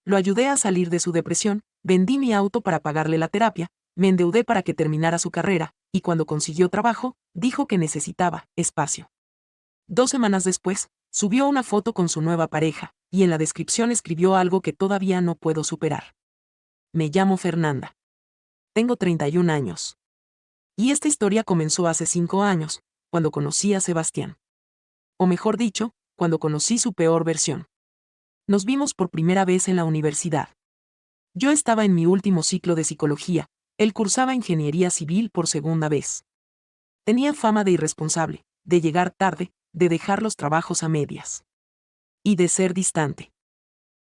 lo ayudé a salir de su depresión, vendí mi auto para pagarle la terapia, me endeudé para que terminara su carrera, y cuando consiguió trabajo, dijo que necesitaba espacio. 2 semanas después, subió una foto con su nueva pareja, y en la descripción escribió algo que todavía no puedo superar. Me llamo Fernanda. Tengo 31 años. Y esta historia comenzó hace 5 años, cuando conocí a Sebastián. O mejor dicho, cuando conocí su peor versión. Nos vimos por primera vez en la universidad. Yo estaba en mi último ciclo de psicología, él cursaba ingeniería civil por segunda vez. Tenía fama de irresponsable, de llegar tarde, de dejar los trabajos a medias. Y de ser distante.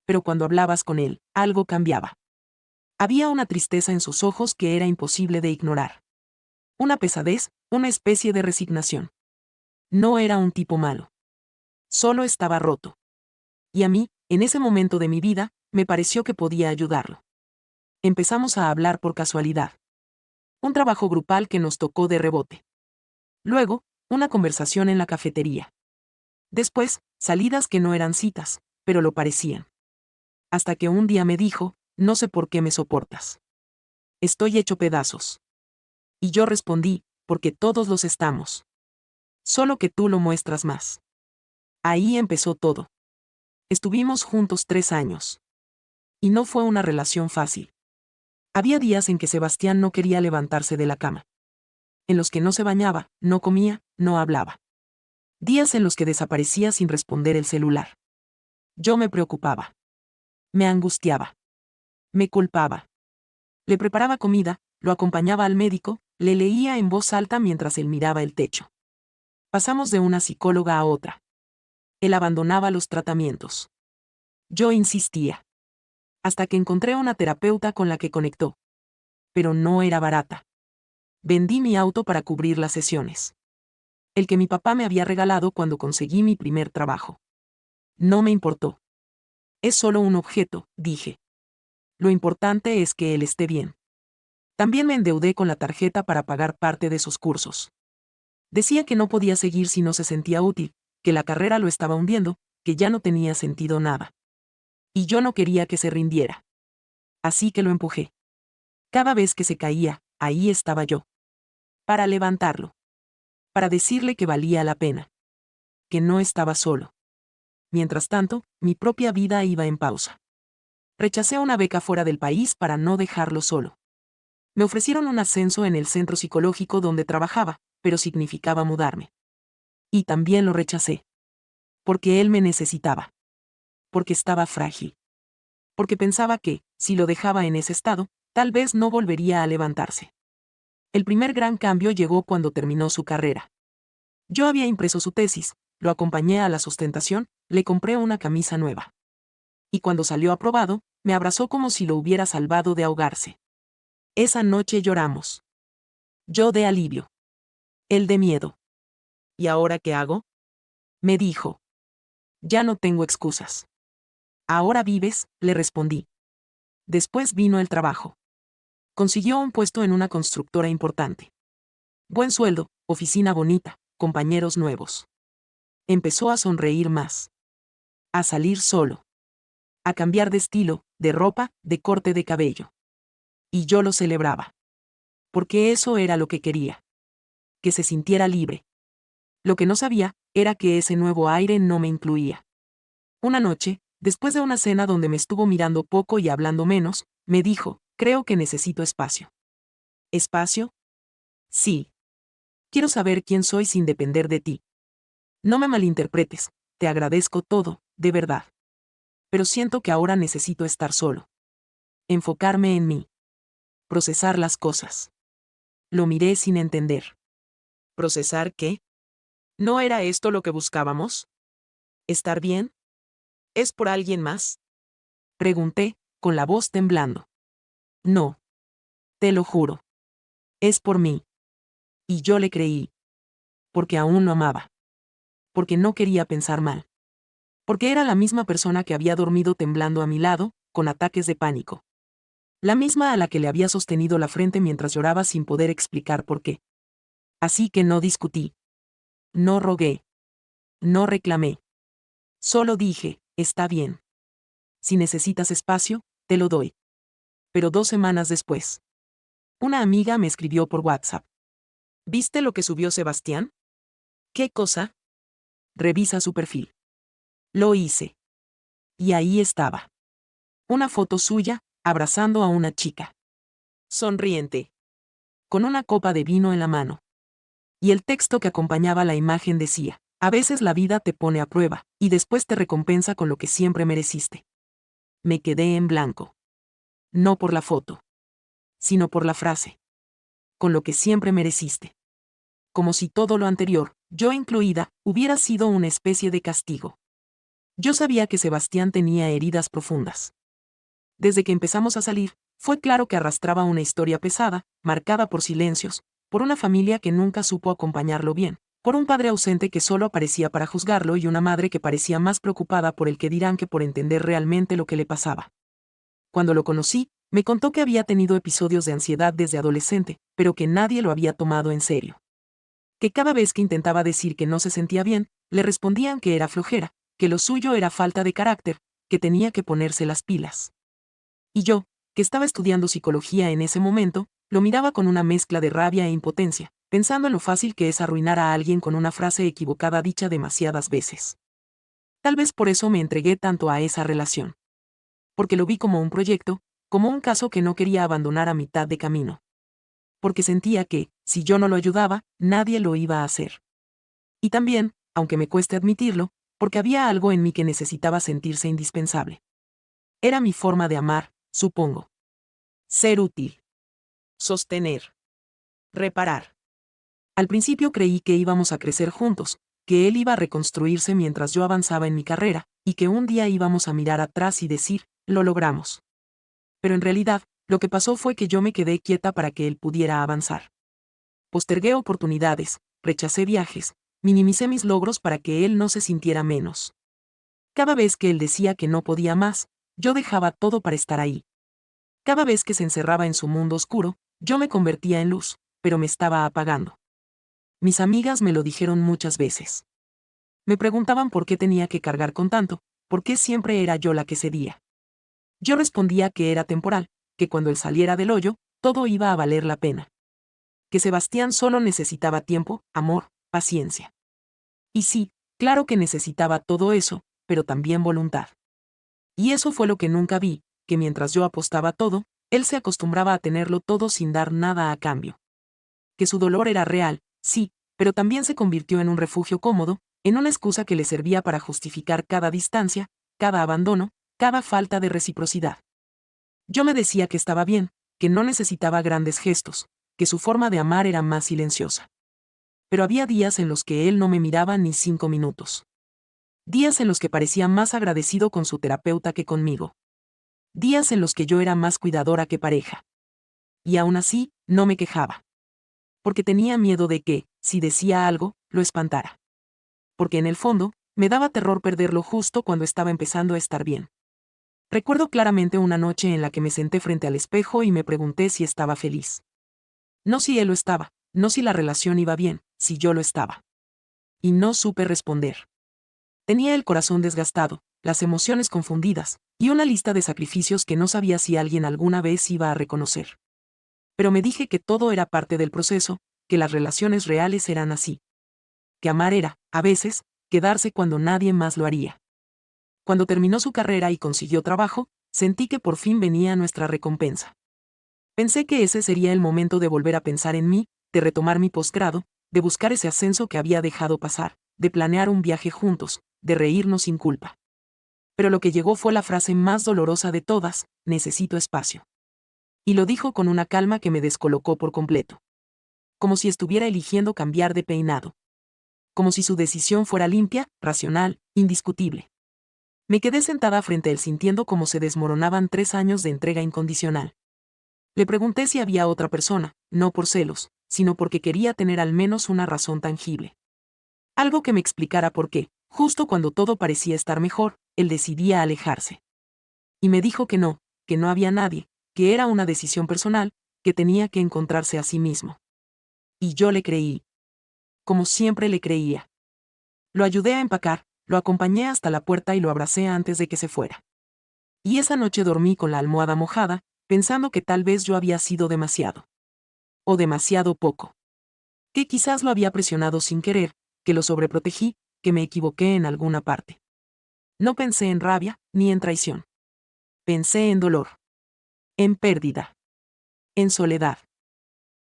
Pero cuando hablabas con él, algo cambiaba. Había una tristeza en sus ojos que era imposible de ignorar. Una pesadez, una especie de resignación. No era un tipo malo. Solo estaba roto. Y a mí, en ese momento de mi vida, me pareció que podía ayudarlo. Empezamos a hablar por casualidad. Un trabajo grupal que nos tocó de rebote. Luego, una conversación en la cafetería. Después, salidas que no eran citas, pero lo parecían. Hasta que un día me dijo, no sé por qué me soportas. Estoy hecho pedazos. Y yo respondí, porque todos los estamos. Solo que tú lo muestras más. Ahí empezó todo. Estuvimos juntos 3 años. Y no fue una relación fácil. Había días en que Sebastián no quería levantarse de la cama. En los que no se bañaba, no comía, no hablaba. Días en los que desaparecía sin responder el celular. Yo me preocupaba. Me angustiaba. Me culpaba. Le preparaba comida, lo acompañaba al médico, le leía en voz alta mientras él miraba el techo. Pasamos de una psicóloga a otra. Él abandonaba los tratamientos. Yo insistía. Hasta que encontré una terapeuta con la que conectó. Pero no era barata. Vendí mi auto para cubrir las sesiones. El que mi papá me había regalado cuando conseguí mi primer trabajo. No me importó. Es solo un objeto, dije. Lo importante es que él esté bien. También me endeudé con la tarjeta para pagar parte de sus cursos. Decía que no podía seguir si no se sentía útil, que la carrera lo estaba hundiendo, que ya no tenía sentido nada. Y yo no quería que se rindiera. Así que lo empujé. Cada vez que se caía, ahí estaba yo. Para levantarlo. Para decirle que valía la pena. Que no estaba solo. Mientras tanto, mi propia vida iba en pausa. Rechacé una beca fuera del país para no dejarlo solo. Me ofrecieron un ascenso en el centro psicológico donde trabajaba, pero significaba mudarme. Y también lo rechacé. Porque él me necesitaba. Porque estaba frágil. Porque pensaba que, si lo dejaba en ese estado, tal vez no volvería a levantarse. El primer gran cambio llegó cuando terminó su carrera. Yo había impreso su tesis, lo acompañé a la sustentación, le compré una camisa nueva. Y cuando salió aprobado, me abrazó como si lo hubiera salvado de ahogarse. Esa noche lloramos. Yo de alivio. Él de miedo. ¿Y ahora qué hago? Me dijo. Ya no tengo excusas. ¿Ahora vives?, le respondí. Después vino el trabajo. Consiguió un puesto en una constructora importante. Buen sueldo, oficina bonita, compañeros nuevos. Empezó a sonreír más. A salir solo. A cambiar de estilo, de ropa, de corte de cabello. Y yo lo celebraba. Porque eso era lo que quería. Que se sintiera libre. Lo que no sabía, era que ese nuevo aire no me incluía. Una noche, después de una cena donde me estuvo mirando poco y hablando menos, me dijo, creo que necesito espacio. ¿Espacio? Sí. Quiero saber quién soy sin depender de ti. No me malinterpretes, te agradezco todo, de verdad. Pero siento que ahora necesito estar solo. Enfocarme en mí. Procesar las cosas. Lo miré sin entender. ¿Procesar qué? ¿No era esto lo que buscábamos? ¿Estar bien? ¿Es por alguien más? Pregunté, con la voz temblando. No. Te lo juro. Es por mí. Y yo le creí. Porque aún lo amaba. Porque no quería pensar mal. Porque era la misma persona que había dormido temblando a mi lado, con ataques de pánico. La misma a la que le había sostenido la frente mientras lloraba sin poder explicar por qué. Así que no discutí. No rogué. No reclamé. Solo dije, está bien. si necesitas espacio, te lo doy. Pero 2 semanas después, una amiga me escribió por WhatsApp. ¿Viste lo que subió Sebastián? ¿Qué cosa? Revisa su perfil. Lo hice. Y ahí estaba. Una foto suya, abrazando a una chica. Sonriente. Con una copa de vino en la mano. Y el texto que acompañaba la imagen decía: a veces la vida te pone a prueba, y después te recompensa con lo que siempre mereciste. Me quedé en blanco. No por la foto, sino por la frase. Con lo que siempre mereciste. Como si todo lo anterior, yo incluida, hubiera sido una especie de castigo. Yo sabía que Sebastián tenía heridas profundas. Desde que empezamos a salir, fue claro que arrastraba una historia pesada, marcada por silencios, por una familia que nunca supo acompañarlo bien, por un padre ausente que solo aparecía para juzgarlo y una madre que parecía más preocupada por el que dirán que por entender realmente lo que le pasaba. Cuando lo conocí, me contó que había tenido episodios de ansiedad desde adolescente, pero que nadie lo había tomado en serio. Que cada vez que intentaba decir que no se sentía bien, le respondían que era flojera, que lo suyo era falta de carácter, que tenía que ponerse las pilas. Y yo, que estaba estudiando psicología en ese momento, lo miraba con una mezcla de rabia e impotencia, pensando en lo fácil que es arruinar a alguien con una frase equivocada dicha demasiadas veces. Tal vez por eso me entregué tanto a esa relación. Porque lo vi como un proyecto, como un caso que no quería abandonar a mitad de camino. Porque sentía que, si yo no lo ayudaba, nadie lo iba a hacer. Y también, aunque me cueste admitirlo, porque había algo en mí que necesitaba sentirse indispensable. Era mi forma de amar, supongo. Ser útil. Sostener. Reparar. Al principio creí que íbamos a crecer juntos, que él iba a reconstruirse mientras yo avanzaba en mi carrera, y que un día íbamos a mirar atrás y decir: lo logramos. Pero en realidad, lo que pasó fue que yo me quedé quieta para que él pudiera avanzar. Postergué oportunidades, rechacé viajes, minimicé mis logros para que él no se sintiera menos. Cada vez que él decía que no podía más, yo dejaba todo para estar ahí. Cada vez que se encerraba en su mundo oscuro, yo me convertía en luz, pero me estaba apagando. Mis amigas me lo dijeron muchas veces. Me preguntaban por qué tenía que cargar con tanto, por qué siempre era yo la que cedía. Yo respondía que era temporal, que cuando él saliera del hoyo, todo iba a valer la pena. Que Sebastián solo necesitaba tiempo, amor, paciencia. Y sí, claro que necesitaba todo eso, pero también voluntad. Y eso fue lo que nunca vi, que mientras yo apostaba todo, él se acostumbraba a tenerlo todo sin dar nada a cambio. Que su dolor era real, sí, pero también se convirtió en un refugio cómodo, en una excusa que le servía para justificar cada distancia, cada abandono, cada falta de reciprocidad. Yo me decía que estaba bien, que no necesitaba grandes gestos, que su forma de amar era más silenciosa. Pero había días en los que él no me miraba ni 5 minutos. Días en los que parecía más agradecido con su terapeuta que conmigo. Días en los que yo era más cuidadora que pareja. Y aún así, no me quejaba. Porque tenía miedo de que, si decía algo, lo espantara. Porque en el fondo, me daba terror perderlo justo cuando estaba empezando a estar bien. Recuerdo claramente una noche en la que me senté frente al espejo y me pregunté si estaba feliz. No si él lo estaba, no si la relación iba bien, si yo lo estaba. Y no supe responder. Tenía el corazón desgastado, las emociones confundidas, y una lista de sacrificios que no sabía si alguien alguna vez iba a reconocer. Pero me dije que todo era parte del proceso, que las relaciones reales eran así. Que amar era, a veces, quedarse cuando nadie más lo haría. Cuando terminó su carrera y consiguió trabajo, sentí que por fin venía nuestra recompensa. Pensé que ese sería el momento de volver a pensar en mí, de retomar mi posgrado, de buscar ese ascenso que había dejado pasar, de planear un viaje juntos, de reírnos sin culpa. Pero lo que llegó fue la frase más dolorosa de todas: necesito espacio. Y lo dijo con una calma que me descolocó por completo. Como si estuviera eligiendo cambiar de peinado. Como si su decisión fuera limpia, racional, indiscutible. Me quedé sentada frente a él sintiendo cómo se desmoronaban 3 años de entrega incondicional. Le pregunté si había otra persona, no por celos, sino porque quería tener al menos una razón tangible. Algo que me explicara por qué, justo cuando todo parecía estar mejor, él decidía alejarse. Y me dijo que no había nadie, que era una decisión personal, que tenía que encontrarse a sí mismo. Y yo le creí. Como siempre le creía. Lo ayudé a empacar, lo acompañé hasta la puerta y lo abracé antes de que se fuera. Y esa noche dormí con la almohada mojada, pensando que tal vez yo había sido demasiado. O demasiado poco. Que quizás lo había presionado sin querer, que lo sobreprotegí, que me equivoqué en alguna parte. No pensé en rabia, ni en traición. Pensé en dolor. En pérdida. En soledad.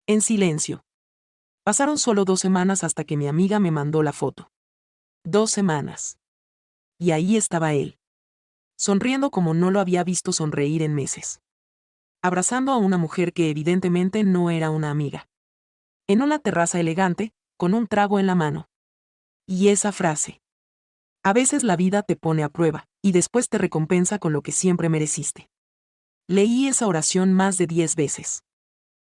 En silencio. Pasaron solo 2 semanas hasta que mi amiga me mandó la foto. 2 semanas. Y ahí estaba él. Sonriendo como no lo había visto sonreír en meses. Abrazando a una mujer que evidentemente no era una amiga. En una terraza elegante, con un trago en la mano. Y esa frase. A veces la vida te pone a prueba, y después te recompensa con lo que siempre mereciste. Leí esa oración más de 10 veces.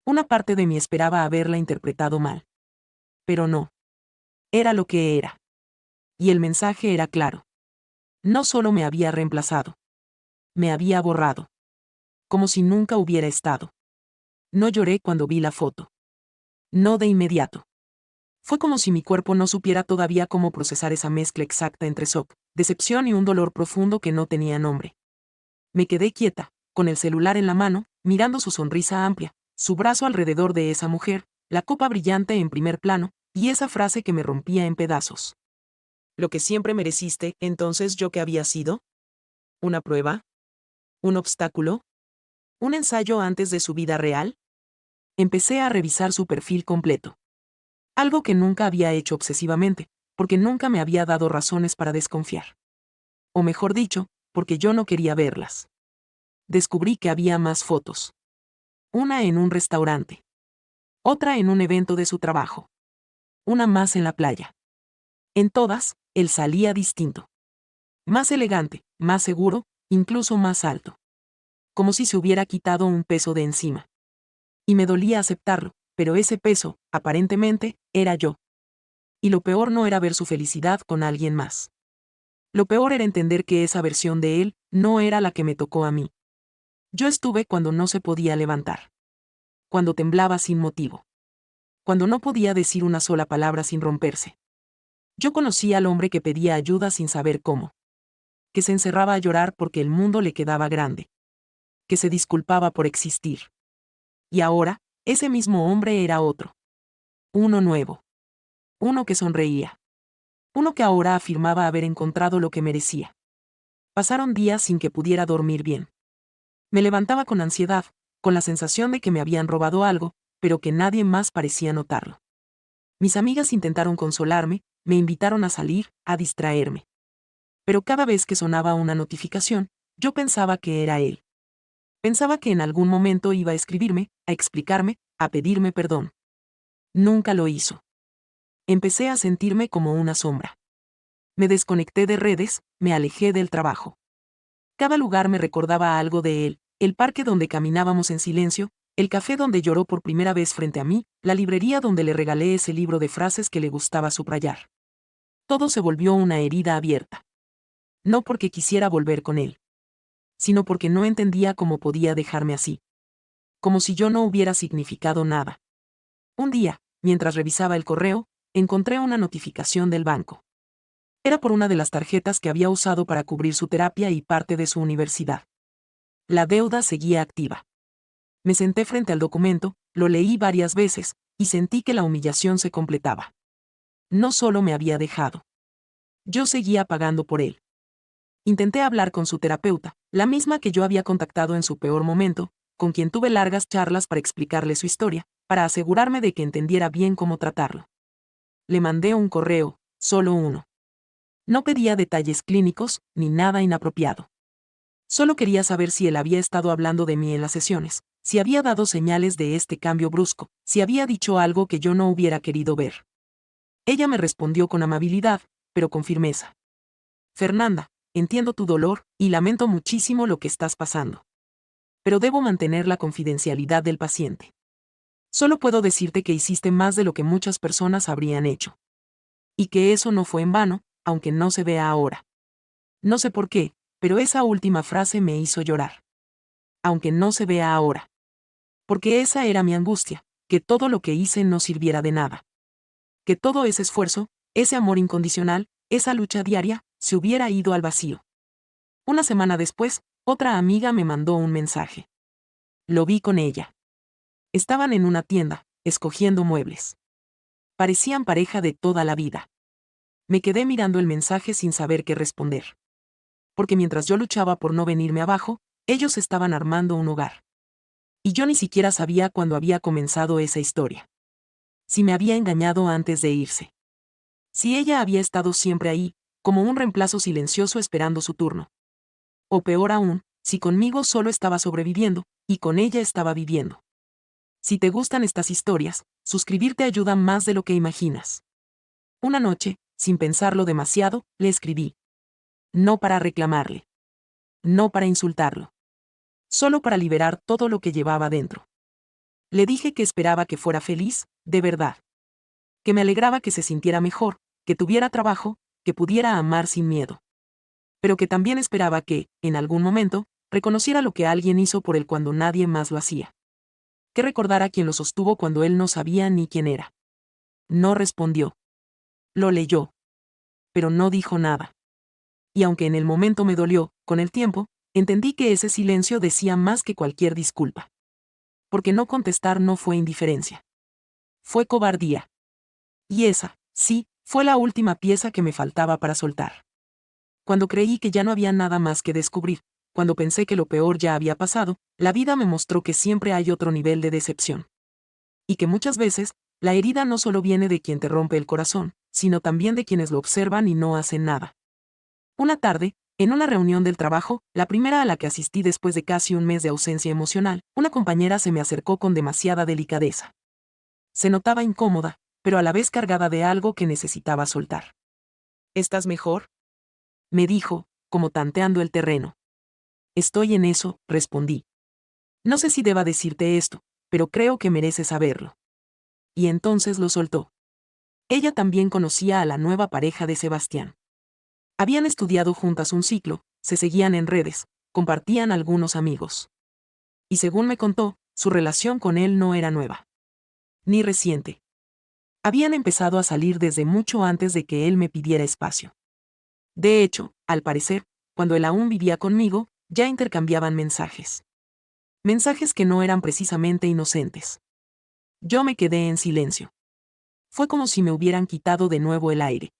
Una parte de mí esperaba haberla interpretado mal. Pero no. Era lo que era. Y el mensaje era claro. No solo me había reemplazado. Me había borrado. Como si nunca hubiera estado. No lloré cuando vi la foto. No de inmediato. Fue como si mi cuerpo no supiera todavía cómo procesar esa mezcla exacta entre shock, decepción y un dolor profundo que no tenía nombre. Me quedé quieta, con el celular en la mano, mirando su sonrisa amplia, su brazo alrededor de esa mujer, la copa brillante en primer plano, y esa frase que me rompía en pedazos. ¿Lo que siempre mereciste, entonces yo qué había sido? ¿Una prueba? ¿Un obstáculo? ¿Un ensayo antes de su vida real? Empecé a revisar su perfil completo. Algo que nunca había hecho obsesivamente, porque nunca me había dado razones para desconfiar. O mejor dicho, porque yo no quería verlas. Descubrí que había más fotos. Una en un restaurante. Otra en un evento de su trabajo. Una más en la playa. En todas, él salía distinto. Más elegante, más seguro, incluso más alto. Como si se hubiera quitado un peso de encima. Y me dolía aceptarlo, pero ese peso, aparentemente, era yo. Y lo peor no era ver su felicidad con alguien más. Lo peor era entender que esa versión de él no era la que me tocó a mí. Yo estuve cuando no se podía levantar. Cuando temblaba sin motivo. Cuando no podía decir una sola palabra sin romperse. Yo conocí al hombre que pedía ayuda sin saber cómo. Que se encerraba a llorar porque el mundo le quedaba grande. Que se disculpaba por existir. Y ahora, ese mismo hombre era otro. Uno nuevo. Uno que sonreía. Uno que ahora afirmaba haber encontrado lo que merecía. Pasaron días sin que pudiera dormir bien. Me levantaba con ansiedad, con la sensación de que me habían robado algo, pero que nadie más parecía notarlo. Mis amigas intentaron consolarme, me invitaron a salir, a distraerme. Pero cada vez que sonaba una notificación, yo pensaba que era él. Pensaba que en algún momento iba a escribirme, a explicarme, a pedirme perdón. Nunca lo hizo. Empecé a sentirme como una sombra. Me desconecté de redes, me alejé del trabajo. Cada lugar me recordaba algo de él, el parque donde caminábamos en silencio, el café donde lloró por primera vez frente a mí, la librería donde le regalé ese libro de frases que le gustaba subrayar. Todo se volvió una herida abierta. No porque quisiera volver con él, sino porque no entendía cómo podía dejarme así. Como si yo no hubiera significado nada. Un día, mientras revisaba el correo, encontré una notificación del banco. Era por una de las tarjetas que había usado para cubrir su terapia y parte de su universidad. La deuda seguía activa. Me senté frente al documento, lo leí varias veces, y sentí que la humillación se completaba. No solo me había dejado. Yo seguía pagando por él. Intenté hablar con su terapeuta, la misma que yo había contactado en su peor momento, con quien tuve largas charlas para explicarle su historia, para asegurarme de que entendiera bien cómo tratarlo. Le mandé un correo, solo uno. No pedía detalles clínicos, ni nada inapropiado. Solo quería saber si él había estado hablando de mí en las sesiones, si había dado señales de este cambio brusco, si había dicho algo que yo no hubiera querido ver. Ella me respondió con amabilidad, pero con firmeza. Fernanda, entiendo tu dolor, y lamento muchísimo lo que estás pasando. Pero debo mantener la confidencialidad del paciente. Solo puedo decirte que hiciste más de lo que muchas personas habrían hecho. Y que eso no fue en vano, aunque no se vea ahora. No sé por qué, pero esa última frase me hizo llorar. Aunque no se vea ahora. Porque esa era mi angustia, que todo lo que hice no sirviera de nada. Que todo ese esfuerzo, ese amor incondicional, esa lucha diaria, se hubiera ido al vacío. Una semana después, Otra amiga me mandó un mensaje. Lo vi con ella. Estaban en una tienda, escogiendo muebles. Parecían pareja de toda la vida. Me quedé mirando el mensaje sin saber qué responder. Porque mientras yo luchaba por no venirme abajo, ellos estaban armando un hogar. Y yo ni siquiera sabía cuándo había comenzado esa historia. Si me había engañado antes de irse. Si ella había estado siempre ahí, como un reemplazo silencioso esperando su turno. O peor aún, si conmigo solo estaba sobreviviendo, y con ella estaba viviendo. Si te gustan estas historias, suscribirte ayuda más de lo que imaginas. Una noche, sin pensarlo demasiado, le escribí. No para reclamarle. No para insultarlo. Solo para liberar todo lo que llevaba dentro. Le dije que esperaba que fuera feliz, de verdad. Que me alegraba que se sintiera mejor, que tuviera trabajo, que pudiera amar sin miedo. Pero que también esperaba que, en algún momento, reconociera lo que alguien hizo por él cuando nadie más lo hacía. Que recordara quién lo sostuvo cuando él no sabía ni quién era. No respondió. Lo leyó. Pero no dijo nada. Y aunque en el momento me dolió, con el tiempo, entendí que ese silencio decía más que cualquier disculpa. Porque no contestar no fue indiferencia. Fue cobardía. Y esa, sí, fue la última pieza que me faltaba para soltar. Cuando creí que ya no había nada más que descubrir, cuando pensé que lo peor ya había pasado, la vida me mostró que siempre hay otro nivel de decepción. Y que muchas veces, la herida no solo viene de quien te rompe el corazón, sino también de quienes lo observan y no hacen nada. Una tarde, en una reunión del trabajo, la primera a la que asistí después de casi un mes de ausencia emocional, una compañera se me acercó con demasiada delicadeza. Se notaba incómoda, pero a la vez cargada de algo que necesitaba soltar. ¿Estás mejor?, me dijo, como tanteando el terreno. Estoy en eso, respondí. No sé si deba decirte esto, pero creo que mereces saberlo. Y entonces lo soltó. Ella también conocía a la nueva pareja de Sebastián. Habían estudiado juntas un ciclo, se seguían en redes, compartían algunos amigos. Y según me contó, su relación con él no era nueva. Ni reciente. Habían empezado a salir desde mucho antes de que él me pidiera espacio. De hecho, al parecer, cuando él aún vivía conmigo, ya intercambiaban mensajes. Mensajes que no eran precisamente inocentes. Yo me quedé en silencio. Fue como si me hubieran quitado de nuevo el aire.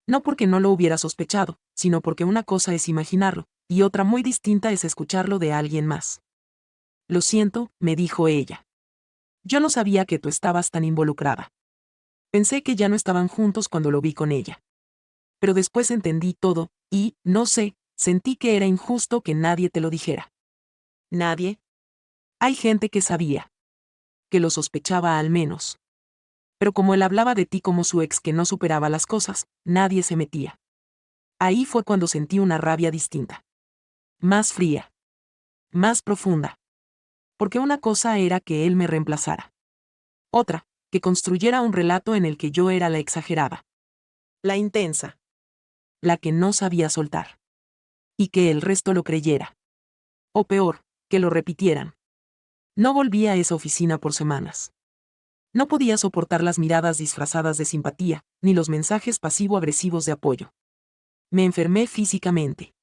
No porque no lo hubiera sospechado, sino porque una cosa es imaginarlo, y otra muy distinta es escucharlo de alguien más. Lo siento, me dijo ella. Yo no sabía que tú estabas tan involucrada. Pensé que ya no estaban juntos cuando lo vi con ella. Pero después entendí todo, y, no sé, sentí que era injusto que nadie te lo dijera. ¿Nadie? Hay gente que sabía. Que lo sospechaba al menos. Pero como él hablaba de ti como su ex que no superaba las cosas, nadie se metía. Ahí fue cuando sentí una rabia distinta. Más fría. Más profunda. Porque una cosa era que él me reemplazara. Otra, que construyera un relato en el que yo era la exagerada. La intensa. La que no sabía soltar. Y que el resto lo creyera. O peor, que lo repitieran. No volví a esa oficina por semanas. No podía soportar las miradas disfrazadas de simpatía, ni los mensajes pasivo-agresivos de apoyo. Me enfermé físicamente.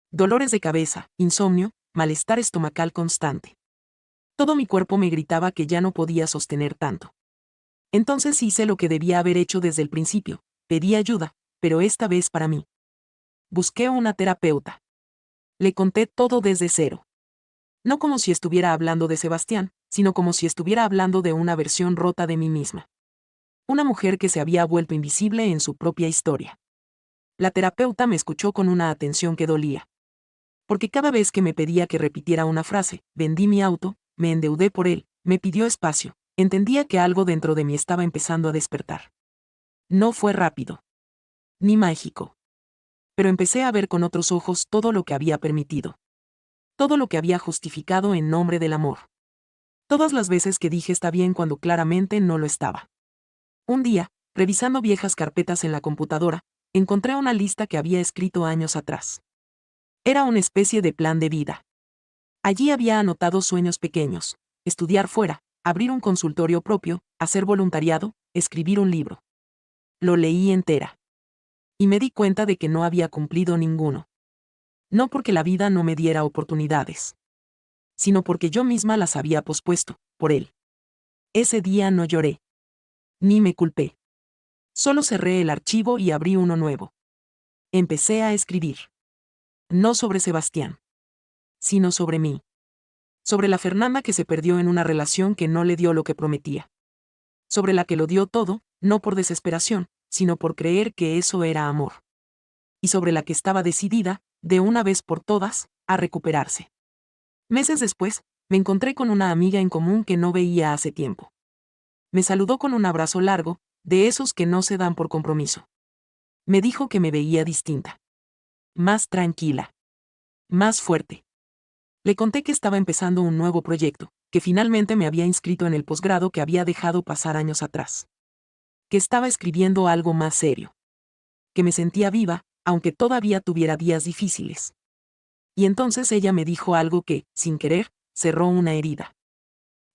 Dolores de cabeza, insomnio, malestar estomacal constante. Todo mi cuerpo me gritaba que ya no podía sostener tanto. Entonces hice lo que debía haber hecho desde el principio, pedí ayuda, pero esta vez para mí. Busqué una terapeuta. Le conté todo desde cero. No como si estuviera hablando de Sebastián, sino como si estuviera hablando de una versión rota de mí misma. Una mujer que se había vuelto invisible en su propia historia. La terapeuta me escuchó con una atención que dolía. Porque cada vez que me pedía que repitiera una frase, vendí mi auto, me endeudé por él, me pidió espacio, entendía que algo dentro de mí estaba empezando a despertar. No fue rápido. Ni mágico. Pero empecé a ver con otros ojos todo lo que había permitido. Todo lo que había justificado en nombre del amor. Todas las veces que dije está bien cuando claramente no lo estaba. Un día, revisando viejas carpetas en la computadora, encontré una lista que había escrito años atrás. Era una especie de plan de vida. Allí había anotado sueños pequeños, estudiar fuera, abrir un consultorio propio, hacer voluntariado, escribir un libro. Lo leí entera. Y me di cuenta de que no había cumplido ninguno. No porque la vida no me diera oportunidades, sino porque yo misma las había pospuesto, por él. Ese día no lloré. Ni me culpé. Solo cerré el archivo y abrí uno nuevo. Empecé a escribir. No sobre Sebastián, sino sobre mí. Sobre la Fernanda que se perdió en una relación que no le dio lo que prometía. Sobre la que lo dio todo, no por desesperación, sino por creer que eso era amor. Y sobre la que estaba decidida, de una vez por todas, a recuperarse. Meses después, me encontré con una amiga en común que no veía hace tiempo. Me saludó con un abrazo largo, de esos que no se dan por compromiso. Me dijo que me veía distinta. Más tranquila. Más fuerte. Le conté que estaba empezando un nuevo proyecto, que finalmente me había inscrito en el posgrado que había dejado pasar años atrás. Que estaba escribiendo algo más serio. Que me sentía viva, aunque todavía tuviera días difíciles. Y entonces ella me dijo algo que, sin querer, cerró una herida.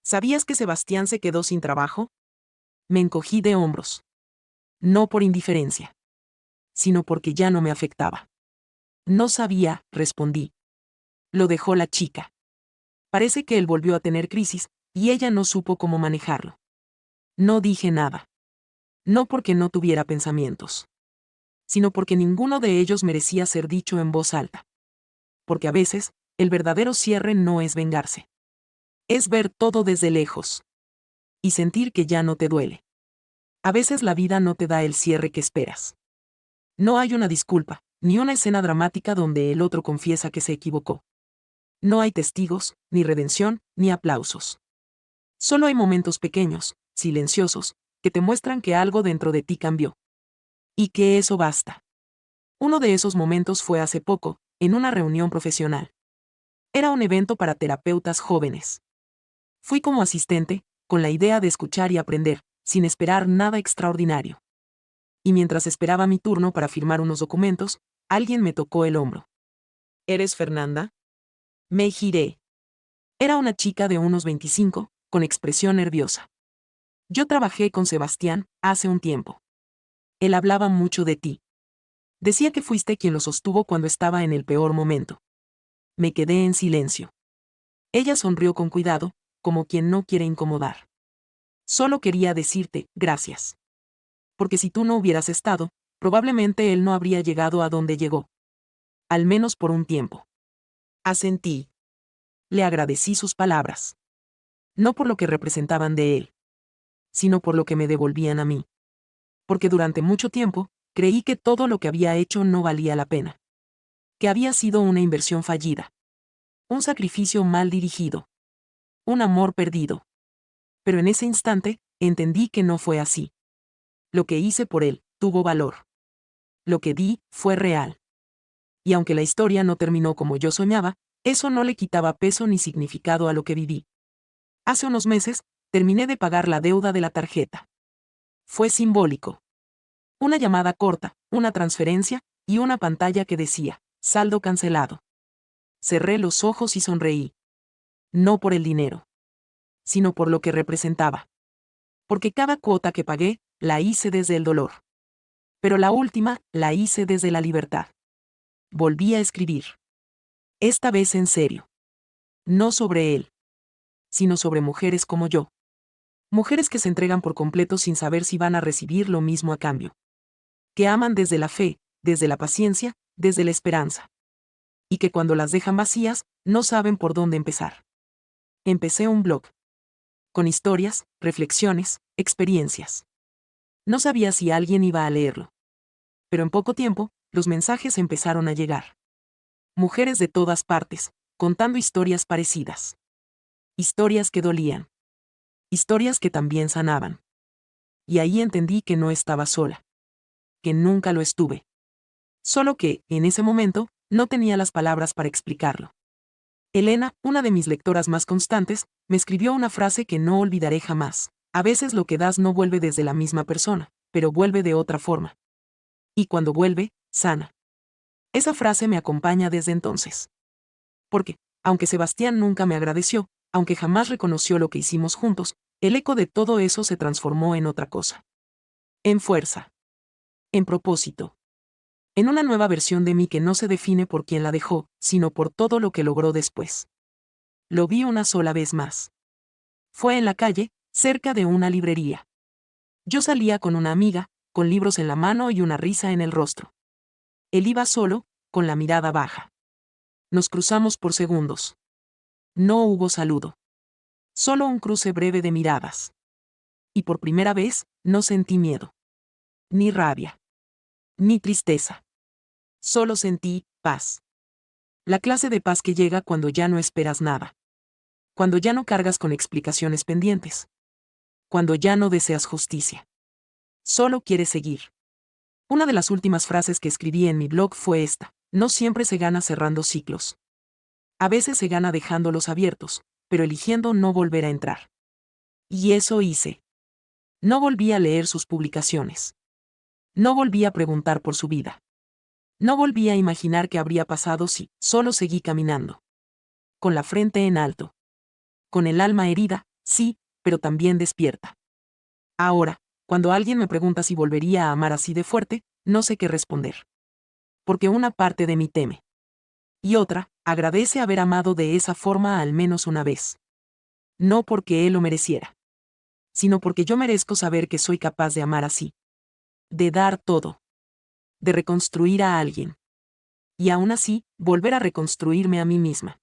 ¿Sabías que Sebastián se quedó sin trabajo? Me encogí de hombros. No por indiferencia, sino porque ya no me afectaba. No sabía, respondí. Lo dejó la chica. Parece que él volvió a tener crisis, y ella no supo cómo manejarlo. No dije nada. No porque no tuviera pensamientos, sino porque ninguno de ellos merecía ser dicho en voz alta. Porque a veces, el verdadero cierre no es vengarse. Es ver todo desde lejos. Y sentir que ya no te duele. A veces la vida no te da el cierre que esperas. No hay una disculpa, ni una escena dramática donde el otro confiesa que se equivocó. No hay testigos, ni redención, ni aplausos. Solo hay momentos pequeños, silenciosos, que te muestran que algo dentro de ti cambió. Y que eso basta. Uno de esos momentos fue hace poco, en una reunión profesional. Era un evento para terapeutas jóvenes. Fui como asistente, con la idea de escuchar y aprender, sin esperar nada extraordinario. Y mientras esperaba mi turno para firmar unos documentos, alguien me tocó el hombro. ¿Eres Fernanda? Me giré. Era una chica de unos 25, con expresión nerviosa. Yo trabajé con Sebastián, hace un tiempo. Él hablaba mucho de ti. Decía que fuiste quien lo sostuvo cuando estaba en el peor momento. Me quedé en silencio. Ella sonrió con cuidado, como quien no quiere incomodar. Solo quería decirte, gracias. Porque si tú no hubieras estado, probablemente él no habría llegado a donde llegó. Al menos por un tiempo. Asentí. Le agradecí sus palabras. No por lo que representaban de él, sino por lo que me devolvían a mí. Porque durante mucho tiempo, creí que todo lo que había hecho no valía la pena. Que había sido una inversión fallida. Un sacrificio mal dirigido. Un amor perdido. Pero en ese instante, entendí que no fue así. Lo que hice por él, tuvo valor. Lo que di, fue real. Y aunque la historia no terminó como yo soñaba, eso no le quitaba peso ni significado a lo que viví. Hace unos meses, terminé de pagar la deuda de la tarjeta. Fue simbólico. Una llamada corta, una transferencia, y una pantalla que decía, saldo cancelado. Cerré los ojos y sonreí. No por el dinero, sino por lo que representaba. Porque cada cuota que pagué, la hice desde el dolor. Pero la última, la hice desde la libertad. Volví a escribir. Esta vez en serio. No sobre él, sino sobre mujeres como yo. Mujeres que se entregan por completo sin saber si van a recibir lo mismo a cambio. Que aman desde la fe, desde la paciencia, desde la esperanza. Y que cuando las dejan vacías, no saben por dónde empezar. Empecé un blog. Con historias, reflexiones, experiencias. No sabía si alguien iba a leerlo. Pero en poco tiempo, los mensajes empezaron a llegar. Mujeres de todas partes, contando historias parecidas. Historias que dolían. Historias que también sanaban. Y ahí entendí que no estaba sola. Que nunca lo estuve. Solo que, en ese momento, no tenía las palabras para explicarlo. Elena, una de mis lectoras más constantes, me escribió una frase que no olvidaré jamás. A veces lo que das no vuelve desde la misma persona, pero vuelve de otra forma. Y cuando vuelve, sana. Esa frase me acompaña desde entonces. Porque, aunque Sebastián nunca me agradeció, aunque jamás reconoció lo que hicimos juntos, el eco de todo eso se transformó en otra cosa. En fuerza. En propósito. En una nueva versión de mí que no se define por quién la dejó, sino por todo lo que logró después. Lo vi una sola vez más. Fue en la calle, cerca de una librería. Yo salía con una amiga, con libros en la mano y una risa en el rostro. Él iba solo, con la mirada baja. Nos cruzamos por segundos. No hubo saludo. Solo un cruce breve de miradas. Y por primera vez, no sentí miedo. Ni rabia. Ni tristeza. Solo sentí paz. La clase de paz que llega cuando ya no esperas nada. Cuando ya no cargas con explicaciones pendientes. Cuando ya no deseas justicia. Solo quieres seguir. Una de las últimas frases que escribí en mi blog fue esta: no siempre se gana cerrando ciclos. A veces se gana dejándolos abiertos, pero eligiendo no volver a entrar. Y eso hice. No volví a leer sus publicaciones. No volví a preguntar por su vida. No volví a imaginar qué habría pasado si solo seguí caminando. Con la frente en alto. Con el alma herida, sí, pero también despierta. Ahora, cuando alguien me pregunta si volvería a amar así de fuerte, no sé qué responder. Porque una parte de mí teme. Y otra, agradece haber amado de esa forma al menos una vez. No porque él lo mereciera. Sino porque yo merezco saber que soy capaz de amar así. De dar todo. De reconstruir a alguien. Y aún así, volver a reconstruirme a mí misma.